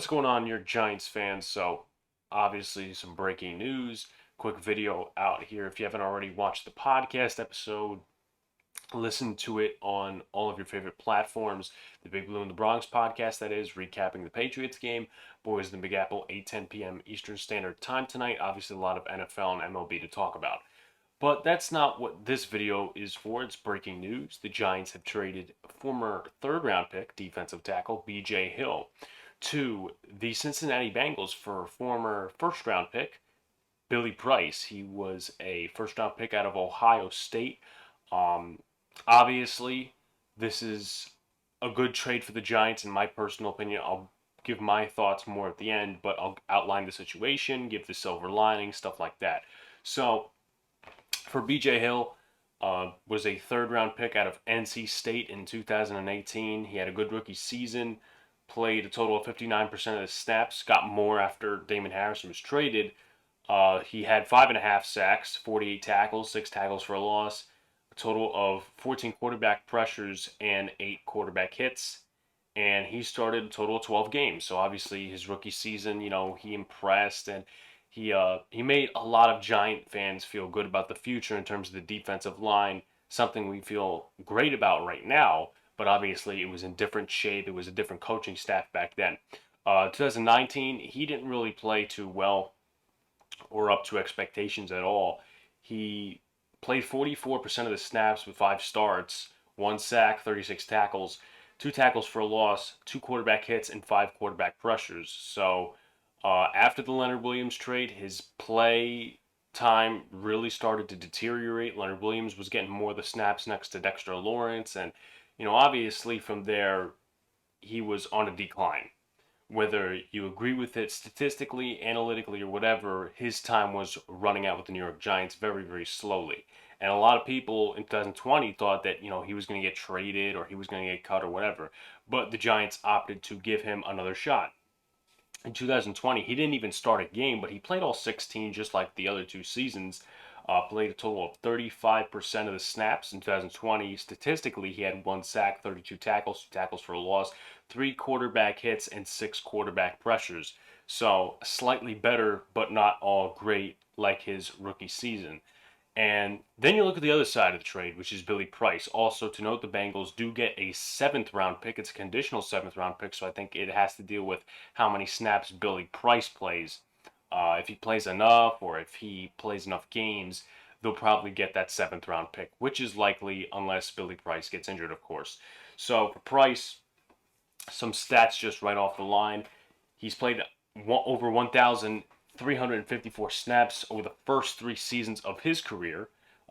What's going on, your Giants fans? So, obviously, some breaking news. Quick video out here. If you haven't already watched the podcast episode, listen to it on all of your favorite platforms. The Big Blue and the Bronx podcast, that is, recapping the Patriots game. Boys in the Big Apple, 8:10 p.m. Eastern Standard Time tonight. Obviously, a lot of NFL and MLB to talk about. But that's not what this video is for. It's breaking news. The Giants have traded former third round pick, defensive tackle BJ Hill, to the Cincinnati Bengals for former first round pick Billy Price. He was a first round pick out of Ohio State. Um, Obviously, this is a good trade for the Giants, in my personal opinion. I'll give my thoughts more at the end, but I'll outline the situation, give the silver lining, stuff like that. So, for BJ Hill, was a third round pick out of NC State in 2018. He had a good rookie season, played a total of 59% of the snaps, got more after Damon Harrison was traded. He had 5.5 sacks, 48 tackles, 6 tackles for a loss, a total of 14 quarterback pressures, and 8 quarterback hits. And he started a total of 12 games. So obviously his rookie season, he impressed, and he made a lot of Giant fans feel good about the future in terms of the defensive line, something we feel great about right now. But obviously it was in different shape. It was a different coaching staff back then. 2019, he didn't really play too well or up to expectations at all. He played 44% of the snaps with 5 starts, 1 sack, 36 tackles, 2 tackles for a loss, 2 quarterback hits, and 5 quarterback pressures. So after the Leonard Williams trade, his play time really started to deteriorate. Leonard Williams was getting more of the snaps next to Dexter Lawrence, and obviously from there he was on a decline. Whether you agree with it statistically, analytically, or whatever, his time was running out with the New York Giants very, very slowly. And a lot of people in 2020 thought that, he was going to get traded or he was going to get cut or whatever. But the Giants opted to give him another shot. In 2020, he didn't even start a game, but he played all 16 just like the other 2 seasons. Played a total of 35% of the snaps in 2020. Statistically, he had 1 sack, 32 tackles, 2 tackles for a loss, 3 quarterback hits, and 6 quarterback pressures. So slightly better, but not all great like his rookie season. And then you look at the other side of the trade, which is Billy Price. Also, to note, the Bengals do get a seventh round pick. It's a conditional seventh round pick, so I think it has to deal with how many snaps Billy Price plays. If he plays enough or if he plays enough games, they'll probably get that seventh round pick, which is likely unless Billy Price gets injured, of course. So for Price, some stats just right off the line. He's played over 1,354 snaps over the first 3 seasons of his career.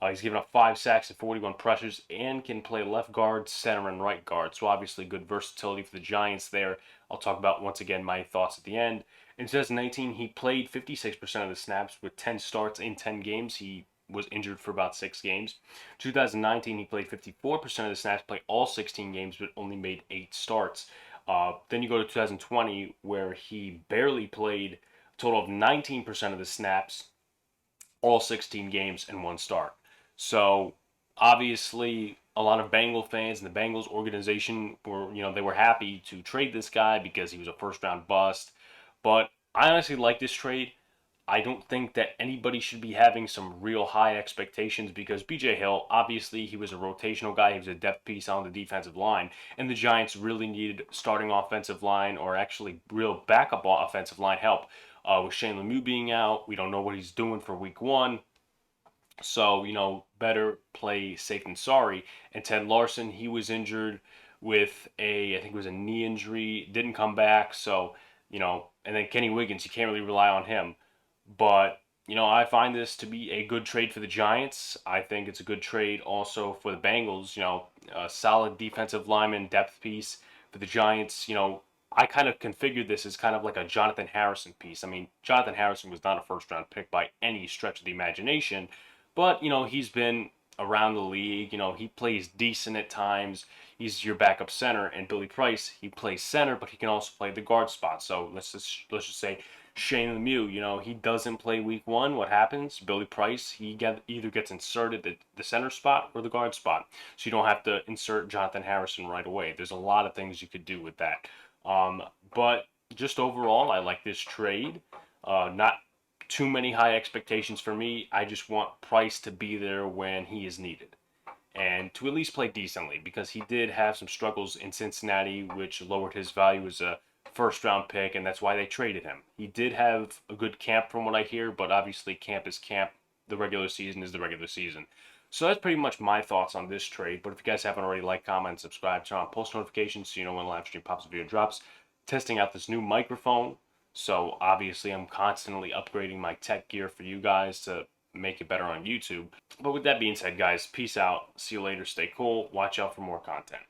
He's given up 5 sacks and 41 pressures and can play left guard, center, and right guard. So obviously good versatility for the Giants there. I'll talk about, once again, my thoughts at the end. In 2019, he played 56% of the snaps with 10 starts in 10 games. He was injured for about 6 games. 2019, he played 54% of the snaps, played all 16 games, but only made 8 starts. Then you go to 2020, where he barely played a total of 19% of the snaps, all 16 games, and 1 start. So obviously, a lot of Bengal fans and the Bengals organization were, they were happy to trade this guy because he was a first round bust. But I honestly like this trade. I don't think that anybody should be having some real high expectations because BJ Hill, obviously, he was a rotational guy. He was a depth piece on the defensive line. And the Giants really needed starting offensive line or actually real backup offensive line help. With Shane Lemieux being out, we don't know what he's doing for week 1. So, better play safe than sorry. And Ted Larson, he was injured with I think it was a knee injury, didn't come back. So, and then Kenny Wiggins, you can't really rely on him. But, I find this to be a good trade for the Giants. I think it's a good trade also for the Bengals. A solid defensive lineman depth piece for the Giants. I kind of configured this as kind of like a Jonathan Harrison piece. I mean, Jonathan Harrison was not a first round pick by any stretch of the imagination, but, he's been around the league. He plays decent at times. He's your backup center. And Billy Price, he plays center, but he can also play the guard spot. So let's just say Shane Lemieux, he doesn't play week 1. What happens? Billy Price, either gets inserted at the center spot or the guard spot. So you don't have to insert Jonathan Harrison right away. There's a lot of things you could do with that. But just overall, I like this trade. Not too many high expectations for me. I just want Price to be there when he is needed and to at least play decently because he did have some struggles in Cincinnati, which lowered his value as a first round pick, and that's why they traded him. He did have a good camp from what I hear, but obviously camp is camp. The regular season is the regular season. So that's pretty much my thoughts on this trade. But if you guys haven't already, like, comment, subscribe, turn on post notifications so you know when live stream pops, video drops. Testing out this new microphone. So obviously I'm constantly upgrading my tech gear for you guys to make it better on YouTube. But with that being said, guys, peace out. See you later. Stay cool. Watch out for more content.